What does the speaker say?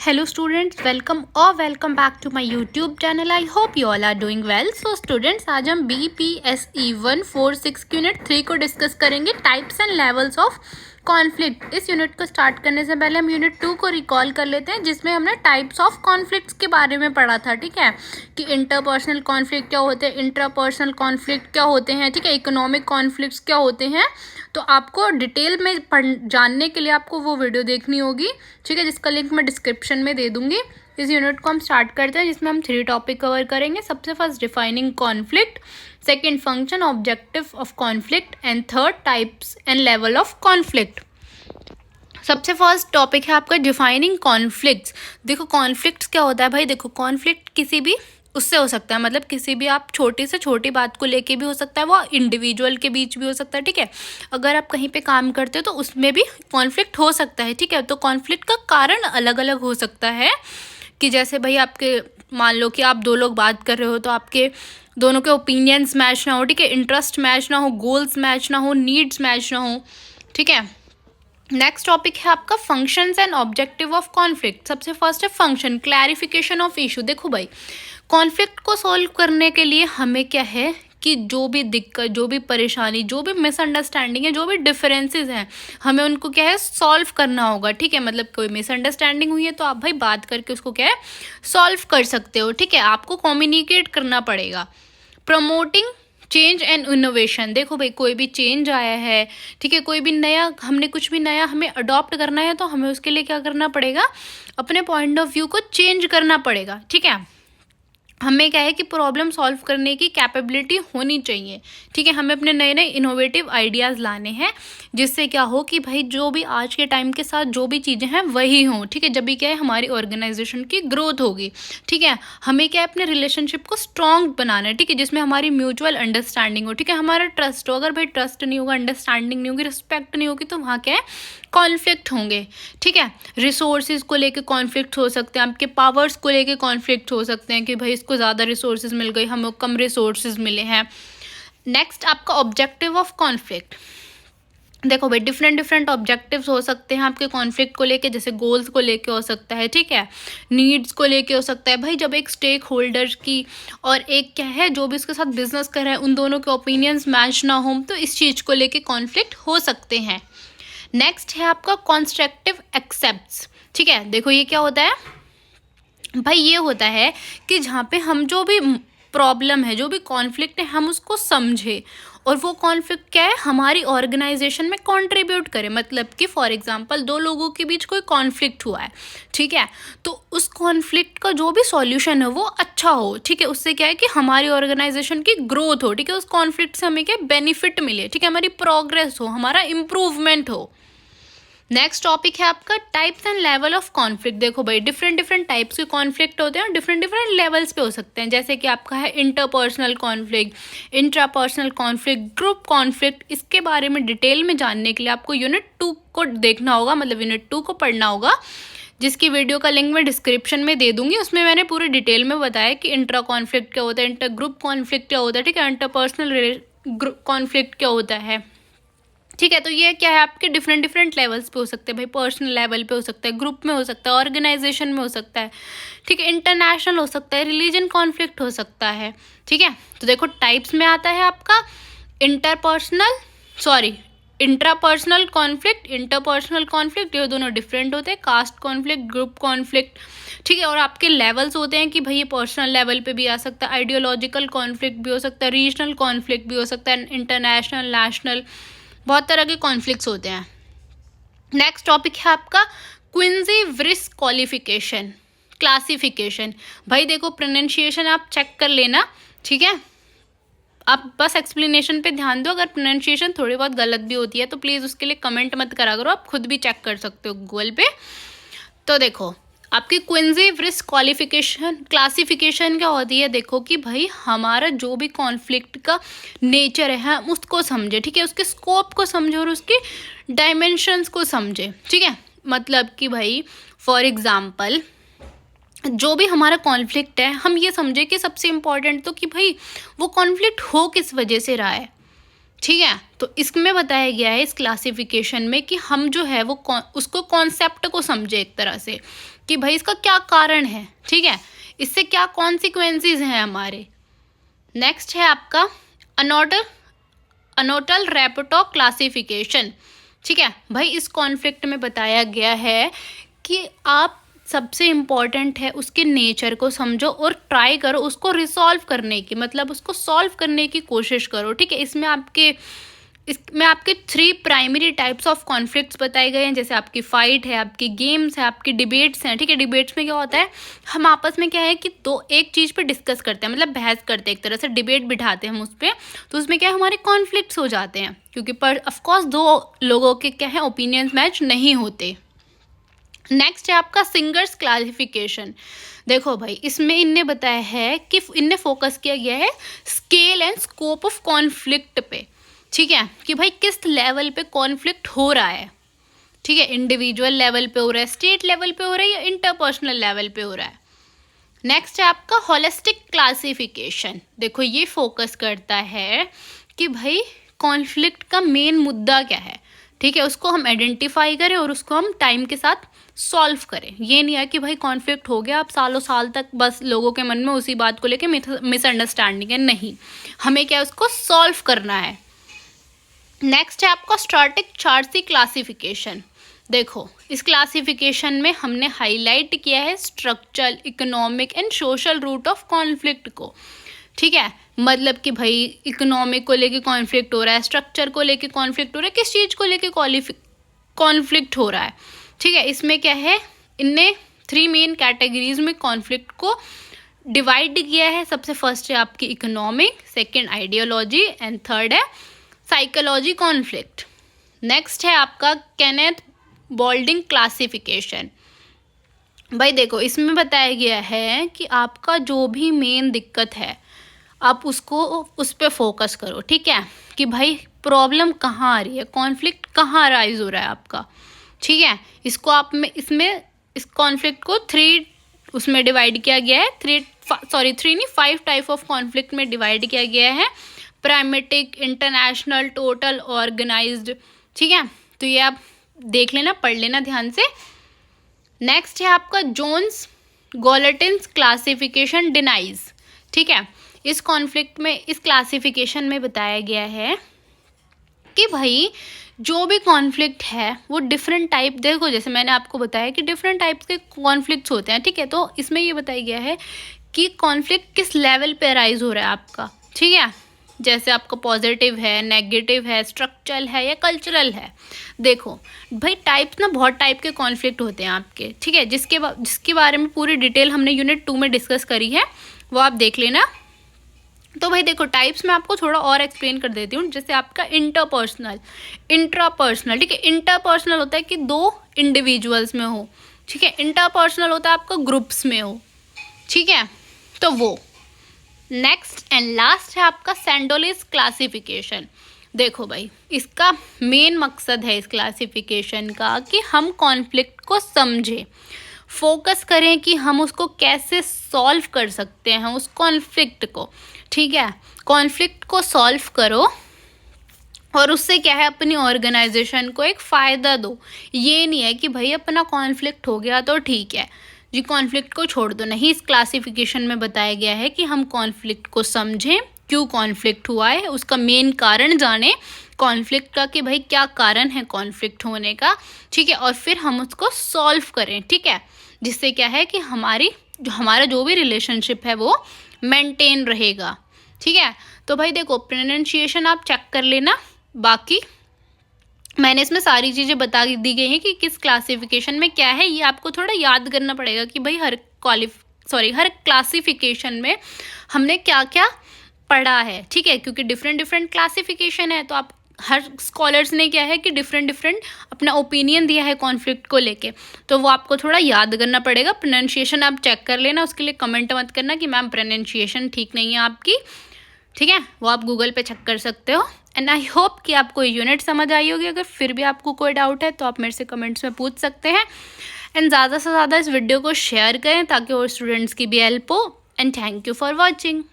Hello students, welcome back to my YouTube channel. I hope you all are doing well. So students, आज हम BPSE 146 unit 3 को discuss करेंगे, types and levels of conflict. इस unit को start करने से पहले हम यूनिट 2 को रिकॉल कर लेते हैं, जिसमें हमने टाइप्स ऑफ कॉन्फ्लिक्ट्स के बारे में पढ़ा था। ठीक है, कि इंटरपर्सनल कॉन्फ्लिक्ट क्या होते हैं, इंट्रापर्सनल कॉन्फ्लिक्ट क्या होते हैं, ठीक है, इकोनॉमिक कॉन्फ्लिक्ट्स क्या होते हैं। तो आपको डिटेल में जानने के लिए आपको वो वीडियो देखनी होगी, ठीक है, जिसका लिंक मैं डिस्क्रिप्शन में दे दूंगी। इस यूनिट को हम स्टार्ट करते हैं, जिसमें हम 3 टॉपिक कवर करेंगे। सबसे first defining conflict, second function objective of conflict and third types and level of conflict. सबसे फर्स्ट टॉपिक है आपका डिफाइनिंग कॉन्फ्लिक्ट्स। देखो कॉन्फ्लिक्ट्स क्या होता है भाई, देखो कॉन्फ्लिक्ट किसी भी उससे हो सकता है, मतलब किसी भी आप छोटी से छोटी बात को लेके भी हो सकता है, वो इंडिविजुअल के बीच भी हो सकता है। ठीक है, अगर आप कहीं पे काम करते हो तो उसमें भी कॉन्फ्लिक्ट हो सकता है। ठीक है, तो कॉन्फ्लिक्ट का कारण अलग अलग हो सकता है, कि जैसे भाई आपके मान लो कि आप 2 लोग बात कर रहे हो, तो आपके दोनों के ओपिनियंस मैच ना हो, ठीक है, इंटरेस्ट मैच ना हो, गोल्स मैच ना हो, नीड्स मैच ना हो। ठीक है, नेक्स्ट टॉपिक है आपका functions and objective of conflict. सबसे फर्स्ट है फंक्शन, क्लैरिफिकेशन ऑफ इशू। देखो भाई, कॉन्फ्लिक्ट को सॉल्व करने के लिए हमें क्या है कि जो भी दिक्कत, जो भी परेशानी, जो भी मिसअंडरस्टैंडिंग है, जो भी डिफरेंसेस हैं, हमें उनको क्या है सॉल्व करना होगा। ठीक है, मतलब कोई मिसअंडरस्टैंडिंग हुई है तो आप भाई बात करके उसको क्या है सॉल्व कर सकते हो। ठीक है, आपको कम्युनिकेट करना पड़ेगा। Promoting change and innovation. देखो भाई, कोई भी चेंज आया है, ठीक है, कोई भी नया, हमने कुछ भी नया हमें अडॉप्ट करना है, तो हमें उसके लिए क्या करना पड़ेगा, अपने पॉइंट ऑफ व्यू को चेंज करना पड़ेगा। ठीक है, हमें क्या है कि प्रॉब्लम सॉल्व करने की कैपेबिलिटी होनी चाहिए। ठीक है, हमें अपने नए नए इनोवेटिव आइडियाज़ लाने हैं, जिससे क्या हो कि भाई जो भी आज के टाइम के साथ जो भी चीज़ें हैं वही हों। ठीक है, जब भी क्या है हमारी ऑर्गेनाइजेशन की ग्रोथ होगी। ठीक है, हमें क्या है अपने रिलेशनशिप को स्ट्रॉन्ग बनाना है। ठीक है, जिसमें हमारी म्यूचुअल अंडरस्टैंडिंग हो, ठीक है, हमारा ट्रस्ट हो। अगर भाई ट्रस्ट नहीं होगा, अंडरस्टैंडिंग नहीं होगी, रिस्पेक्ट नहीं होगी, तो वहाँ क्या है कॉन्फ्लिक्ट होंगे। ठीक है, रिसोर्सेज को लेके कॉन्फ्लिक्ट हो सकते हैं, आपके पावर्स को लेके कॉन्फ्लिक्ट हो सकते हैं, कि भाई इसको ज़्यादा रिसोर्सेज मिल गई, हमें कम रिसोर्सेज मिले हैं। नेक्स्ट आपका ऑब्जेक्टिव ऑफ कॉन्फ्लिक्ट। देखो भाई, डिफरेंट ऑब्जेक्टिव्स हो सकते हैं आपके कॉन्फ्लिक्ट को लेके, जैसे गोल्स को लेके हो सकता है, ठीक है, नीड्स को लेके हो सकता है। भाई जब एक स्टेक होल्डर की और एक क्या है जो भी उसके साथ बिजनेस कर रहा है, उन दोनों के ओपिनियंस मैच ना हो, तो इस चीज़ को लेके कॉन्फ्लिक्ट हो सकते हैं। नेक्स्ट है आपका कॉन्स्ट्रक्टिव एक्सेप्ट्स। ठीक है, देखो ये क्या होता है भाई, ये होता है कि जहाँ पे हम जो भी प्रॉब्लम है, जो भी कॉन्फ्लिक्ट है, हम उसको समझे और वो कॉन्फ्लिक्ट क्या है हमारी ऑर्गेनाइजेशन में कंट्रीब्यूट करे। मतलब कि फॉर एग्जांपल 2 लोगों के बीच कोई कॉन्फ्लिक्ट हुआ है, ठीक है, तो उस कॉन्फ्लिक्ट का जो भी सॉल्यूशन है वो अच्छा हो। ठीक है, उससे क्या है कि हमारी ऑर्गेनाइजेशन की ग्रोथ हो। ठीक है, उस कॉन्फ्लिक्ट से हमें क्या बेनिफिट मिले, ठीक है, हमारी प्रोग्रेस हो, हमारा इम्प्रूवमेंट हो। नेक्स्ट टॉपिक है आपका types and level of conflict. देखो भाई, डिफरेंट टाइप्स के कॉन्फ्लिक्ट होते हैं और डिफरेंट लेवल्स पे हो सकते हैं। जैसे कि आपका है interpersonal conflict, intrapersonal conflict, group conflict. इसके बारे में डिटेल में जानने के लिए आपको यूनिट 2 को देखना होगा, मतलब यूनिट 2 को पढ़ना होगा, जिसकी वीडियो का लिंक मैं डिस्क्रिप्शन में दे दूंगी। उसमें मैंने पूरी डिटेल में बताया कि इंट्रा कॉन्फ्लिक्ट क्या होता है, इंटर ग्रुप कॉन्फ्लिक्ट क्या होता है, ठीक है, इंटरपर्सनल कॉन्फ्लिक्ट क्या होता है। ठीक है, तो ये क्या है आपके डिफरेंट लेवल्स पे हो सकते हैं भाई, पर्सनल लेवल पे हो सकता है, ग्रुप में हो सकता है, ऑर्गेनाइजेशन में हो सकता है, ठीक है, इंटरनेशनल हो सकता है, रिलीजन कॉन्फ्लिक्ट हो सकता है। ठीक है, तो देखो टाइप्स में आता है आपका इंट्रापर्सनल कॉन्फ्लिक्ट, इंटरपर्सनल कॉन्फ्लिक्ट, ये दोनों डिफरेंट होते हैं, कास्ट कॉन्फ्लिक्ट, ग्रुप कॉन्फ्लिक्ट। ठीक है, और आपके लेवल्स होते हैं कि भाई ये पर्सनल लेवल पे भी आ सकता है, आइडियोलॉजिकल कॉन्फ्लिक्ट भी हो सकता है, रीजनल कॉन्फ्लिक्ट भी हो सकता है, इंटरनेशनल, नेशनल, बहुत तरह के कॉन्फ्लिक्ट्स होते हैं। नेक्स्ट टॉपिक है आपका क्विंजी-व्रिस क्लासिफिकेशन। भाई देखो, प्रोनाउंसिएशन आप चेक कर लेना, ठीक है, आप बस एक्सप्लेनेशन पे ध्यान दो। अगर प्रोनाउंसिएशन थोड़ी बहुत गलत भी होती है तो प्लीज़ उसके लिए कमेंट मत करा करो, आप खुद भी चेक कर सकते हो गूगल पे। तो देखो आपकी क्विंजी-व्रिस क्लासिफिकेशन क्या होती है, देखो कि भाई हमारा जो भी कॉन्फ्लिक्ट का नेचर है हम उसको समझे, ठीक है, उसके स्कोप को समझे और उसकी डायमेंशंस को समझे। ठीक है, मतलब कि भाई फॉर एग्जांपल जो भी हमारा कॉन्फ्लिक्ट है, हम ये समझे कि सबसे इम्पॉर्टेंट तो कि भाई वो कॉन्फ्लिक्ट हो किस वजह से रहा है। ठीक है। तो इसमें बताया गया है इस क्लासिफिकेशन में कि हम जो है वो उसको कॉन्सेप्ट को समझे एक तरह से कि भाई इसका क्या कारण है, ठीक है, इससे क्या कॉन्सिक्वेंसेस हैं हमारे। नेक्स्ट है आपका अनोटल रेपटो क्लासिफिकेशन। ठीक है भाई, इस कॉन्फ्लिक्ट में बताया गया है कि आप सबसे इम्पॉर्टेंट है उसके नेचर को समझो और ट्राई करो उसको रिसॉल्व करने की, मतलब उसको सॉल्व करने की कोशिश करो। ठीक है, इसमें आपके 3 प्राइमरी टाइप्स ऑफ कॉन्फ्लिक्ट्स बताए गए हैं, जैसे आपकी फाइट है, आपकी गेम्स है, आपकी डिबेट्स हैं। ठीक है, डिबेट्स में क्या होता है, हम आपस में क्या है कि एक चीज़ पे डिस्कस करते हैं, मतलब बहस करते हैं, एक तरह से डिबेट बिठाते हैं हम उस पर। तो उसमें क्या है, हमारे कॉन्फ्लिक्ट्स हो जाते हैं, क्योंकि पर ऑफकोर्स 2 लोगों के क्या है ओपिनियंस मैच नहीं होते। नेक्स्ट है आपका सिंगर्स क्लासिफिकेशन। देखो भाई, इसमें इनने बताया है कि इनने फोकस किया गया है scale and scope of conflict पे। ठीक है, कि भाई किस लेवल पे कॉन्फ्लिक्ट हो रहा है। ठीक है, इंडिविजुअल लेवल पे हो रहा है, स्टेट लेवल पे हो रहा है, या इंटरपर्सनल लेवल पे हो रहा है। नेक्स्ट है आपका होलिस्टिक क्लासिफिकेशन। देखो ये फोकस करता है कि भाई कॉन्फ्लिक्ट का मेन मुद्दा क्या है। ठीक है, उसको हम आइडेंटिफाई करें और उसको हम टाइम के साथ सॉल्व करें। ये नहीं है कि भाई कॉन्फ्लिक्ट हो गया, अब सालों साल तक बस लोगों के मन में उसी बात को लेके मिसअंडरस्टैंडिंग है, नहीं, हमें क्या उसको सॉल्व करना है। नेक्स्ट है आपका स्टैटिक चार्सी क्लासिफिकेशन। देखो इस क्लासिफिकेशन में हमने हाईलाइट किया है structural, economic and social root of conflict को। ठीक है, मतलब कि भाई इकोनॉमिक को लेके कॉन्फ्लिक्ट हो रहा है, स्ट्रक्चर को लेके कॉन्फ्लिक्ट हो रहा है, किस चीज़ को लेके कॉन्फ्लिक्ट हो रहा है। ठीक है, इसमें क्या है, इनने 3 मेन कैटेगरीज में कॉन्फ्लिक्ट को डिवाइड किया है। सबसे फर्स्ट है आपकी economic, second ideology and third है साइकोलॉजी कॉन्फ्लिक्ट। नेक्स्ट है आपका केनेथ बोल्डिंग क्लासिफिकेशन। भाई देखो इसमें बताया गया है कि आपका जो भी मेन दिक्कत है आप उसको उस पर फोकस करो। ठीक है, कि भाई प्रॉब्लम कहाँ आ रही है, कॉन्फ्लिक्ट कहाँ राइज हो रहा है आपका। ठीक है, इसको आप में इसमें इस कॉन्फ्लिक्ट को 3 उसमें डिवाइड किया गया है, 3 नहीं 5 टाइप ऑफ कॉन्फ्लिक्ट में डिवाइड किया गया है, प्राइमेटिक, इंटरनेशनल, टोटल, ऑर्गेनाइज्ड। ठीक है, तो ये आप देख लेना, पढ़ लेना ध्यान से। नेक्स्ट है आपका जोन्स गॉलटिन्स क्लासिफिकेशन डिनाइज। ठीक है, इस कॉन्फ्लिक्ट में इस क्लासिफिकेशन में बताया गया है कि भाई जो भी कॉन्फ्लिक्ट है वो डिफरेंट टाइप, देखो जैसे मैंने आपको बताया कि डिफरेंट टाइप्स के कॉन्फ्लिक्ट्स होते हैं। ठीक है, तो इसमें ये बताया गया है कि कॉन्फ्लिक्ट किस लेवल पे अराइज हो रहा है आपका। ठीक है, जैसे आपका पॉजिटिव है, नेगेटिव है, स्ट्रक्चरल है या कल्चरल है। देखो भाई टाइप्स ना, बहुत टाइप के कॉन्फ्लिक्ट होते हैं आपके। ठीक है, जिसके बारे में पूरी डिटेल हमने यूनिट 2 में डिस्कस करी है, वो आप देख लेना। तो भाई देखो टाइप्स में आपको थोड़ा और एक्सप्लेन कर देती हूँ। जैसे आपका इंटरपर्सनल, इंट्रापर्सनल। ठीक है, इंटरपर्सनल होता है कि 2 इंडिविजुअल्स में हो। ठीक है, इंटरपर्सनल होता है आपका ग्रुप्स में हो। ठीक है, तो वो। नेक्स्ट एंड लास्ट है आपका सैंडोलिस क्लासिफिकेशन। देखो भाई इसका मेन मकसद है इस क्लासिफिकेशन का कि हम कॉन्फ्लिक्ट को समझें, फोकस करें कि हम उसको कैसे सॉल्व कर सकते हैं उस कॉन्फ्लिक्ट को। ठीक है, कॉन्फ्लिक्ट को सॉल्व करो और उससे क्या है अपनी ऑर्गेनाइजेशन को एक फ़ायदा दो। ये नहीं है कि भाई अपना कॉन्फ्लिक्ट हो गया तो ठीक है जी, कॉन्फ्लिक्ट को छोड़ दो, नहीं। इस क्लासिफिकेशन में बताया गया है कि हम कॉन्फ्लिक्ट को समझें, क्यों कॉन्फ्लिक्ट हुआ है, उसका मेन कारण जानें कॉन्फ्लिक्ट का कि भाई क्या कारण है कॉन्फ्लिक्ट होने का। ठीक है, और फिर हम उसको सॉल्व करें। ठीक है, जिससे क्या है कि हमारा जो भी रिलेशनशिप है वो मेंटेन रहेगा। ठीक है, तो भाई देखो प्रोनाउंसिएशन आप चेक कर लेना, बाकी मैंने इसमें सारी चीज़ें बता दी गई हैं कि किस क्लासिफिकेशन में क्या है। ये आपको थोड़ा याद करना पड़ेगा कि भाई हर क्लासिफिकेशन में हमने क्या क्या पढ़ा है। ठीक है, क्योंकि डिफरेंट क्लासिफिकेशन है, तो आप हर स्कॉलर्स ने क्या है कि डिफरेंट अपना ओपिनियन दिया है कॉन्फ्लिक्ट को लेके, तो वो आपको थोड़ा याद करना पड़ेगा। प्रोनाउंसिएशन आप चेक कर लेना, उसके लिए कमेंट मत करना कि मैम प्रोनाउंसिएशन ठीक नहीं है आपकी। ठीक है, वो आप गूगल पे चेक कर सकते हो। एंड आई होप कि आपको यूनिट समझ आई होगी। अगर फिर भी आपको कोई डाउट है तो आप मेरे से कमेंट्स में पूछ सकते हैं। एंड ज़्यादा से ज़्यादा इस वीडियो को शेयर करें ताकि और स्टूडेंट्स की भी हेल्प हो। And thank you for watching.